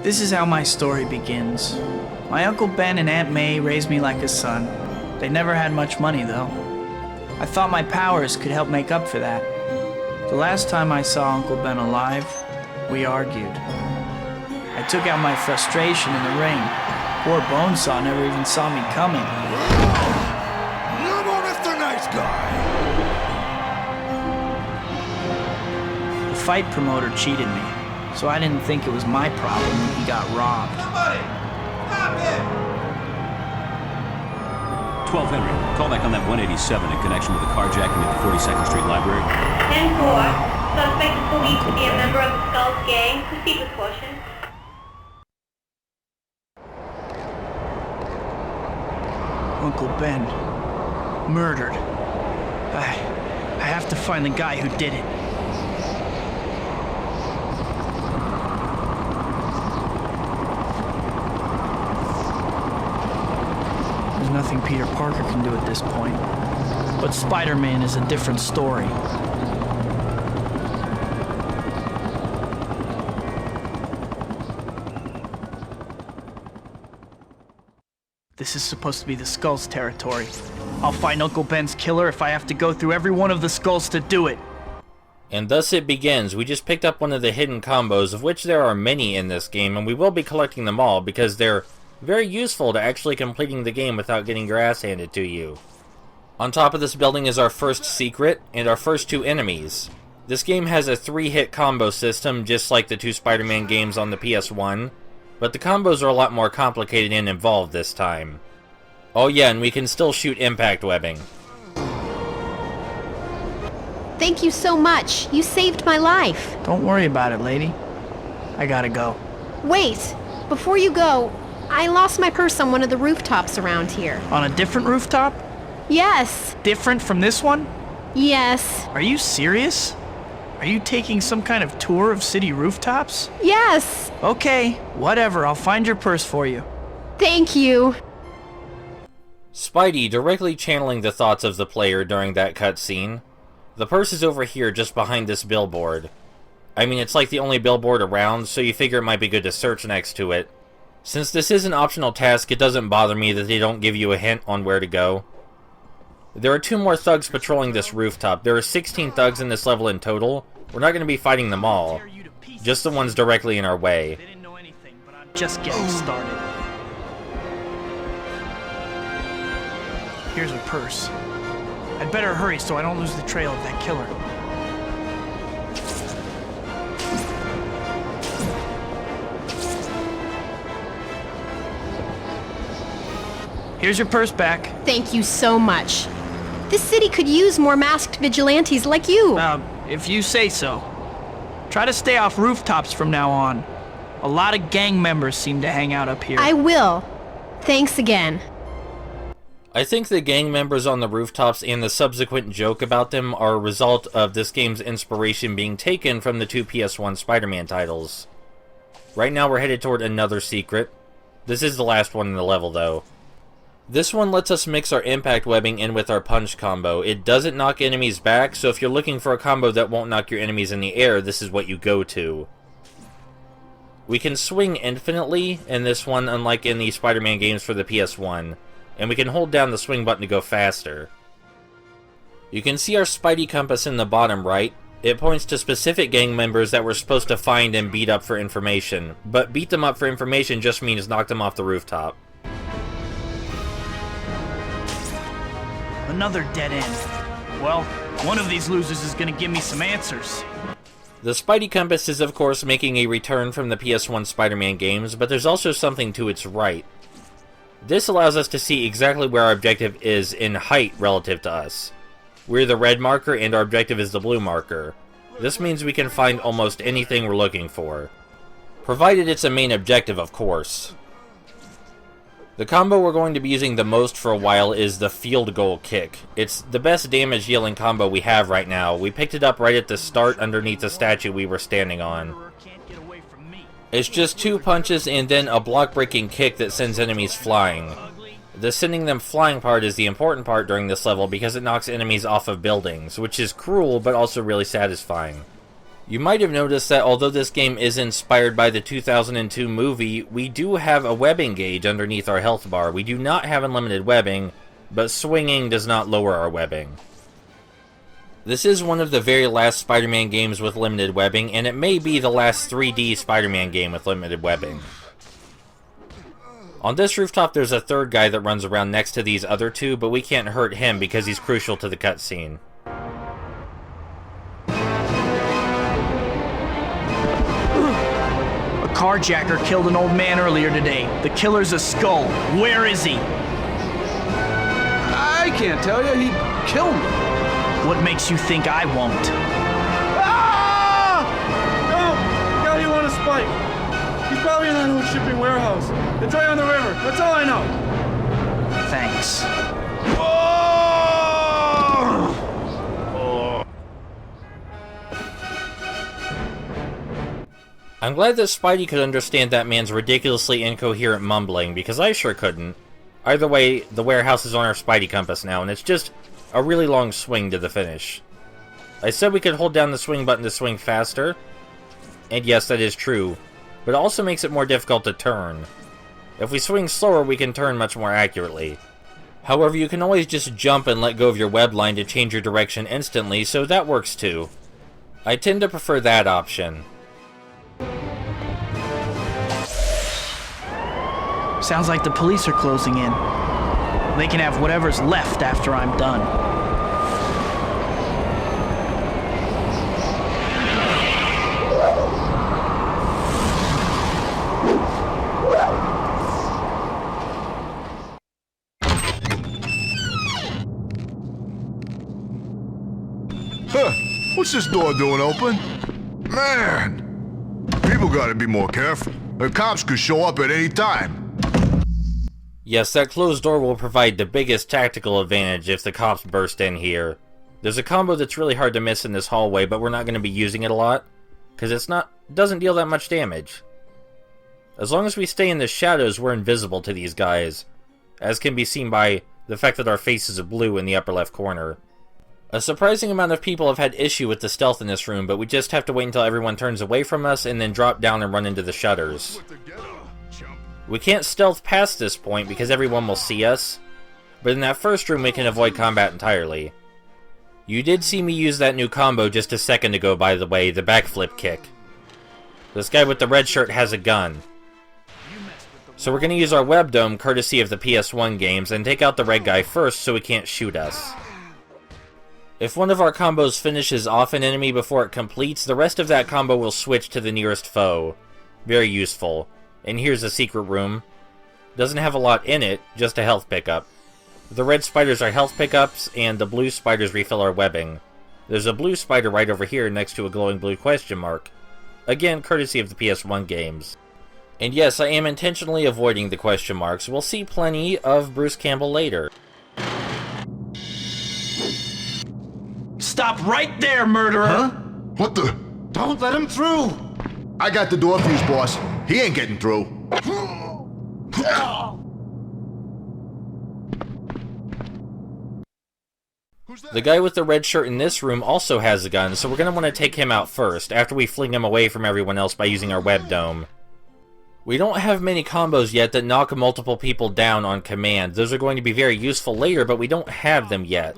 This is how my story begins. My Uncle Ben and Aunt May raised me like a son. They never had much money, though. I thought my powers could help make up for that. The last time I saw Uncle Ben alive, we argued. I took out my frustration in the ring. Poor Bonesaw never even saw me coming. No more Mr. Nice Guy! The fight promoter cheated me, so I didn't think it was my problem when he got robbed. Somebody! Stop him! 12 Henry, call back on that 187 in connection with the carjacking at the 42nd Street Library. 10-4. Suspect is believed to be a member of the Skulls gang. Proceed with caution. Uncle Ben. Murdered. I have to find the guy who did it. There's nothing Peter Parker can do at this point. But Spider-Man is a different story. This is supposed to be the Skulls territory. I'll find Uncle Ben's killer if I have to go through every one of the Skulls to do it. And thus it begins. We just picked up one of the hidden combos, of which there are many in this game, and we will be collecting them all because they're very useful to actually completing the game without getting your ass handed to you. On top of this building is our first secret, and our first two enemies. This game has a 3-hit combo system, just like the two Spider-Man games on the PS1, but the combos are a lot more complicated and involved this time. Oh yeah, and we can still shoot impact webbing. Thank you so much. You saved my life. Don't worry about it, lady. I gotta go. Wait, before you go, I lost my purse on one of the rooftops around here. On a different rooftop? Yes. Different from this one? Yes. Are you serious? Are you taking some kind of tour of city rooftops? Yes. Okay, whatever. I'll find your purse for you. Thank you. Spidey directly channeling the thoughts of the player during that cutscene. The purse is over here just behind this billboard. I mean, it's like the only billboard around, so you figure it might be good to search next to it. Since this is an optional task, it doesn't bother me that they don't give you a hint on where to go. There are 2 more thugs patrolling this rooftop. There are 16 thugs in this level in total. We're not going to be fighting them all. Just the ones directly in our way. They didn't know anything, but I'm just getting started. Here's a purse. I'd better hurry so I don't lose the trail of that killer. Here's your purse back. Thank you so much. This city could use more masked vigilantes like you. If you say so. Try to stay off rooftops from now on. A lot of gang members seem to hang out up here. I will. Thanks again. I think the gang members on the rooftops and the subsequent joke about them are a result of this game's inspiration being taken from the 2 PS1 Spider-Man titles. Right now we're headed toward another secret. This is the last one in the level, though. This one lets us mix our impact webbing in with our punch combo. It doesn't knock enemies back, so if you're looking for a combo that won't knock your enemies in the air, this is what you go to. We can swing infinitely in this one, unlike in the Spider-Man games for the PS1, and we can hold down the swing button to go faster. You can see our Spidey compass in the bottom right. It points to specific gang members that we're supposed to find and beat up for information, but beat them up for information just means knock them off the rooftop. Another dead end. Well, one of these losers is gonna give me some answers. The Spidey compass is of course making a return from the PS1 Spider-Man games, but there's also something to its right. This allows us to see exactly where our objective is in height relative to us. We're the red marker and our objective is the blue marker. This means we can find almost anything we're looking for. Provided it's a main objective, of course. The combo we're going to be using the most for a while is the field goal kick. It's the best damage dealing combo we have right now. We picked it up right at the start underneath the statue we were standing on. It's just 2 punches and then a block breaking kick that sends enemies flying. The sending them flying part is the important part during this level because it knocks enemies off of buildings, which is cruel but also really satisfying. You might have noticed that although this game is inspired by the 2002 movie, we do have a webbing gauge underneath our health bar. We do not have unlimited webbing, but swinging does not lower our webbing. This is one of the very last Spider-Man games with limited webbing, and it may be the last 3D Spider-Man game with limited webbing. On this rooftop there's a third guy that runs around next to these other two, but we can't hurt him because he's crucial to the cutscene. A carjacker killed an old man earlier today. The killer's a skull. Where is he? I can't tell you. He killed me. What makes you think I won't? Ah! No! Got you on a spike. He's probably in that old shipping warehouse. It's right on the river. That's all I know. Thanks. I'm glad that Spidey could understand that man's ridiculously incoherent mumbling, because I sure couldn't. Either way, the warehouse is on our Spidey compass now, and it's just a really long swing to the finish. I said we could hold down the swing button to swing faster, and yes, that is true, but it also makes it more difficult to turn. If we swing slower, we can turn much more accurately. However, you can always just jump and let go of your web line to change your direction instantly, so that works too. I tend to prefer that option. Sounds like the police are closing in. They can have whatever's left after I'm done. Huh, what's this door doing open? Man, people gotta be more careful. The cops could show up at any time. Yes, that closed door will provide the biggest tactical advantage if the cops burst in here. There's a combo that's really hard to miss in this hallway, but we're not going to be using it a lot, because it doesn't deal that much damage. As long as we stay in the shadows, we're invisible to these guys, as can be seen by the fact that our faces are blue in the upper left corner. A surprising amount of people have had issue with the stealth in this room, but we just have to wait until everyone turns away from us and then drop down and run into the shutters. We can't stealth past this point because everyone will see us, but in that first room we can avoid combat entirely. You did see me use that new combo just a second ago, by the way, the backflip kick. This guy with the red shirt has a gun. So we're going to use our web dome courtesy of the PS1 games and take out the red guy first so he can't shoot us. If one of our combos finishes off an enemy before it completes, the rest of that combo will switch to the nearest foe. Very useful. And here's a secret room. Doesn't have a lot in it, just a health pickup. The red spiders are health pickups, and the blue spiders refill our webbing. There's a blue spider right over here next to a glowing blue question mark. Again, courtesy of the PS1 games. And yes, I am intentionally avoiding the question marks. We'll see plenty of Bruce Campbell later. Stop right there, murderer! Huh? What the? Don't let him through. I got the door fuse, boss. He ain't getting through. The guy with the red shirt in this room also has a gun, so we're going to want to take him out first, after we fling him away from everyone else by using our web dome. We don't have many combos yet that knock multiple people down on command. Those are going to be very useful later, but we don't have them yet.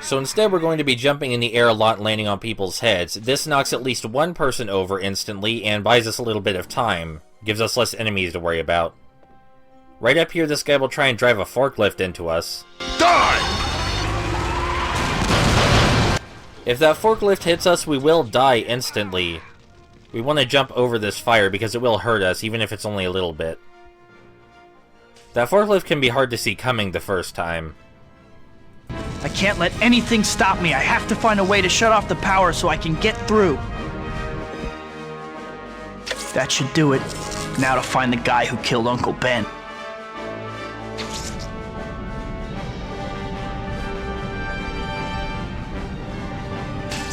So instead we're going to be jumping in the air a lot and landing on people's heads. This knocks at least one person over instantly and buys us a little bit of time. Gives us less enemies to worry about. Right up here this guy will try and drive a forklift into us. Die! If that forklift hits us, we will die instantly. We want to jump over this fire because it will hurt us, even if it's only a little bit. That forklift can be hard to see coming the first time. I can't let anything stop me. I have to find a way to shut off the power so I can get through. That should do it. Now to find the guy who killed Uncle Ben.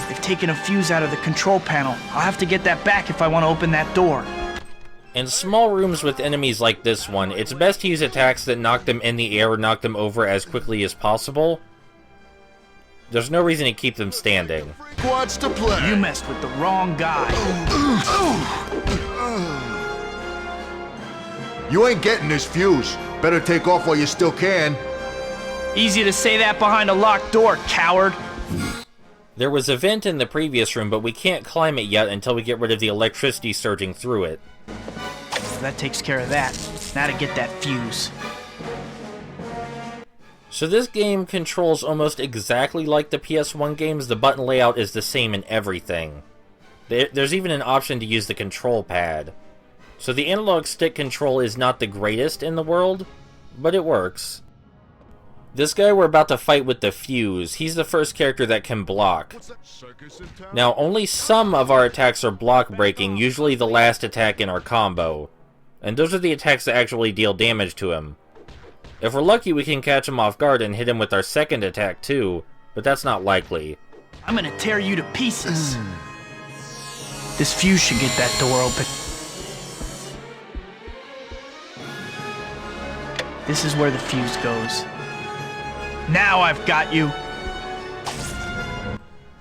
They've taken a fuse out of the control panel. I'll have to get that back if I want to open that door. In small rooms with enemies like this one, it's best to use attacks that knock them in the air or knock them over as quickly as possible. There's no reason to keep them standing. What's to play? You messed with the wrong guy. You ain't getting this fuse. Better take off while you still can. Easy to say that behind a locked door, coward. There was a vent in the previous room, but we can't climb it yet until we get rid of the electricity surging through it. That takes care of that. Now to get that fuse. So this game controls almost exactly like the PS1 games. The button layout is the same in everything. There's even an option to use the control pad. So the analog stick control is not the greatest in the world, but it works. This guy we're about to fight with the fuse, he's the first character that can block. Now, only some of our attacks are block breaking, usually the last attack in our combo. And those are the attacks that actually deal damage to him. If we're lucky, we can catch him off guard and hit him with our second attack too, but that's not likely. I'm gonna tear you to pieces. This fuse should get that door open. This is where the fuse goes. Now I've got you.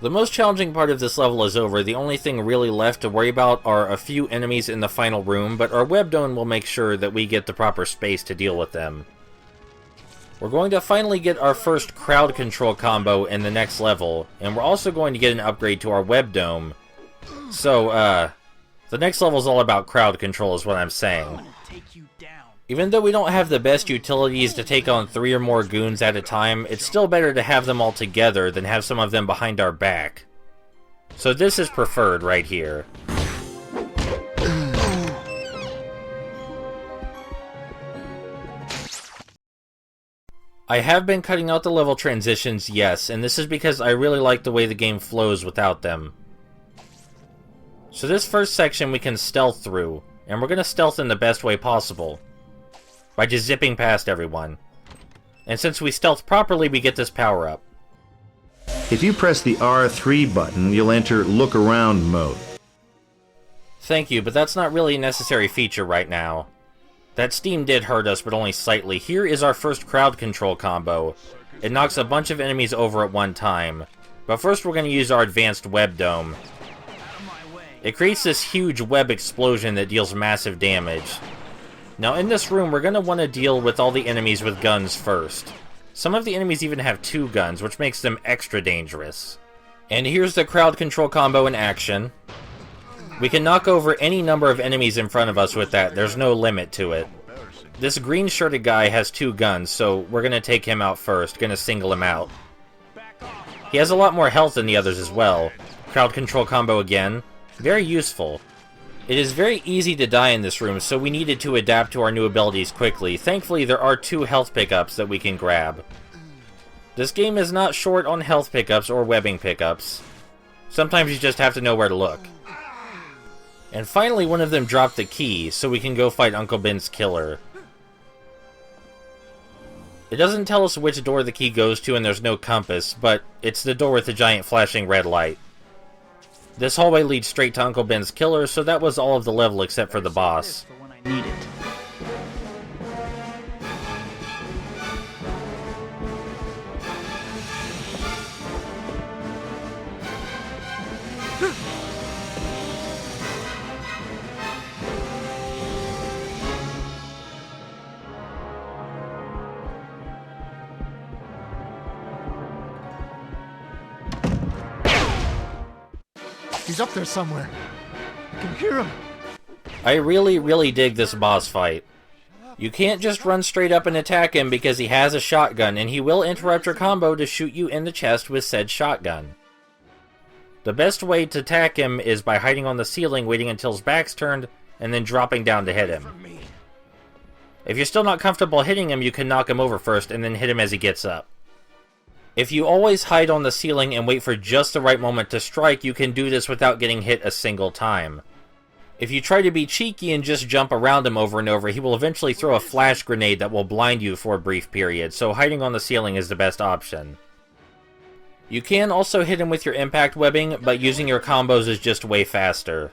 The most challenging part of this level is over. The only thing really left to worry about are a few enemies in the final room, but our web dome will make sure that we get the proper space to deal with them. We're going to finally get our first crowd control combo in the next level, and we're also going to get an upgrade to our web dome. So, the next level is all about crowd control is what I'm saying. Even though we don't have the best utilities to take on 3 or more goons at a time, it's still better to have them all together than have some of them behind our back. So this is preferred right here. I have been cutting out the level transitions, yes, and this is because I really like the way the game flows without them. So this first section we can stealth through, and we're going to stealth in the best way possible. By just zipping past everyone. And since we stealth properly, we get this power-up. If you press the R3 button, you'll enter Look Around mode. Thank you, but that's not really a necessary feature right now. That steam did hurt us, but only slightly. Here is our first crowd control combo. It knocks a bunch of enemies over at one time. But first we're going to use our advanced web dome. It creates this huge web explosion that deals massive damage. Now in this room, we're going to want to deal with all the enemies with guns first. Some of the enemies even have 2 guns, which makes them extra dangerous. And here's the crowd control combo in action. We can knock over any number of enemies in front of us with that, there's no limit to it. This green-shirted guy has 2 guns, so we're going to take him out first, going to single him out. He has a lot more health than the others as well. Crowd control combo again. Very useful. It is very easy to die in this room, so we needed to adapt to our new abilities quickly. Thankfully, there are 2 health pickups that we can grab. This game is not short on health pickups or webbing pickups. Sometimes you just have to know where to look. And finally, one of them dropped the key, so we can go fight Uncle Ben's killer. It doesn't tell us which door the key goes to, and there's no compass, but it's the door with the giant flashing red light. This hallway leads straight to Uncle Ben's killer, so that was all of the level except for the boss. For when I need it. He's up there somewhere. I can hear him. I really dig this boss fight. You can't just run straight up and attack him because he has a shotgun, and he will interrupt your combo to shoot you in the chest with said shotgun. The best way to attack him is by hiding on the ceiling, waiting until his back's turned, and then dropping down to hit him. If you're still not comfortable hitting him, you can knock him over first, and then hit him as he gets up. If you always hide on the ceiling and wait for just the right moment to strike, you can do this without getting hit a single time. If you try to be cheeky and just jump around him over and over, he will eventually throw a flash grenade that will blind you for a brief period, so hiding on the ceiling is the best option. You can also hit him with your impact webbing, but using your combos is just way faster.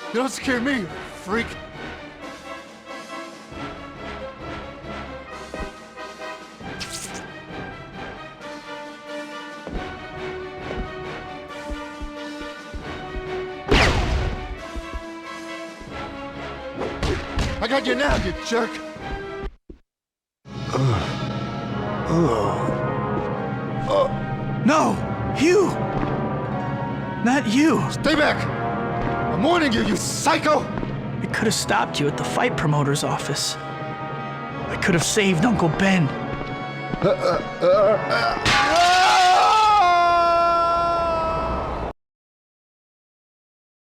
You don't scare me, you freak. I got you now, you jerk. No! You! Not you! Stay back! I'm warning you, you psycho! I could have stopped you at the fight promoter's office. I could have saved Uncle Ben.